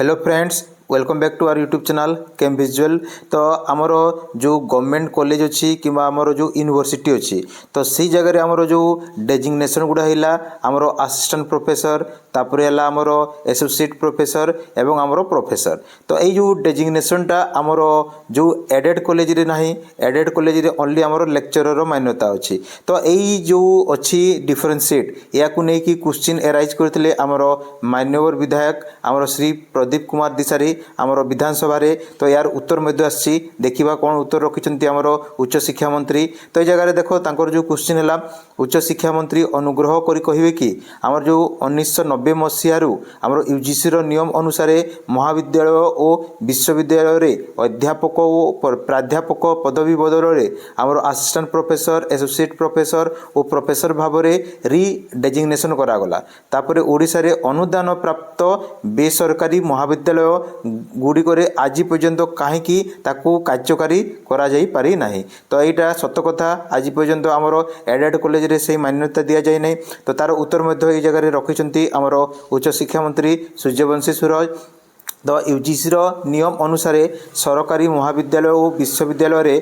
Hello friends, welcome back to our YouTube channel Cam Visual. तो आमर जो government college अच्छी कि आमर जो यूनिवर्सिटी अच्छी तो सी जगह आमर जो डेजिग्नेशन गुड़ा है आमर असिस्टेंट प्रोफेसर तापर है आमर एसोसिएट प्रोफेसर एवं आमर प्रोफेसर। तो यही जो डेजिग्नेशनटा आमर जो एडेड कॉलेज रे नहीं, एडेड कॉलेज रे ओनली आमर लेक्चरर मान्यता अच्छी। तो यही जो अच्छी डिफरेंशिएट या नहीं क्वेश्चन एराइज करते आमर मान्यवर विधायक आमर श्री प्रदीप कुमार दिशारी आमर विधानसभा रे। तो यार उत्तर मध्य आसी देखा कौन उत्तर रखिंट आमर उच्च शिक्षा मंत्री। तो ये जगह देखो तांकर जो क्वेश्चन है उच्च शिक्षा मंत्री अनुग्रह करी कहिबे कि आमर जो 1990 मसीहारू आमर यूजीसी रो नियम अनुसार महाविद्यालय और विश्वविद्यालय रे अध्यापक और प्राध्यापक पदवी बदल रे आमर असिस्टेंट प्रोफेसर एसोसिएट प्रोफेसर और प्रोफेसर भाव में री डेजिग्नेशन करागला। तापर ओडिशा रे अनुदान प्राप्त बेसरकारी महाविद्यालय गुड़िक आज पर्यंत कहीं कार्यकारी करा जाई पारि नाही। तो यहाँ सत कथा आज पर्यंत आमर एडेड कॉलेज रे से मान्यता दि जाए नहीं। तो तार उत्तर मध्य ये जगह रखिंट आमर उच्च शिक्षा मंत्री सूर्यवंशी सूरज। तो यूजीसी नियम अनुसार सरकारी महाविद्यालय और विश्वविद्यालय रे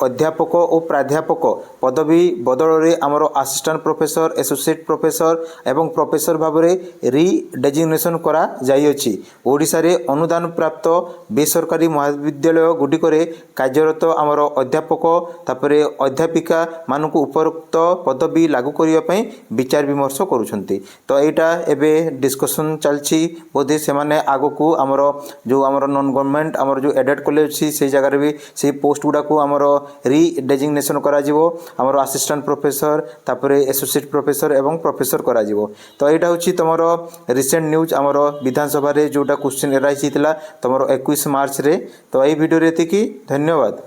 अध्यापक और प्राध्यापक पदवी बदल रे आमर असिस्टेंट प्रोफेसर एसोसिएट प्रोफेसर एवं प्रोफेसर भाव में री डेजिग्नेशन करा जाइछि। ओडिशा रे अनुदान प्राप्त बेसरकारी महाविद्यालय गुड़िक कार्यरत आमर अध्यापक तापर अध्यापिका मानक उपरोक्त पदवी लागू करने विचार विमर्श करुछंती। तो यहाँ एवं डिस्कसन चलछि बोधे से आग को आमर जो आमर नॉन गवर्नमेंट आमर जो एडेड कॉलेज अच्छी से जगह भी से पोस्ट गुड़ा को आमर री डेजिग्नेशन करा जिवो आमर असिस्टेंट प्रोफेसर तापर एसोसिएट प्रोफेसर एवं प्रोफेसर करा जिवो। तो यहाँ हूँ तुम रिसेंट न्यूज आमर विधानसभा रे जोटा क्वेश्चन एराइज होता तुम 21 मार्च रे। तो यही वीडियो रे धन्यवाद।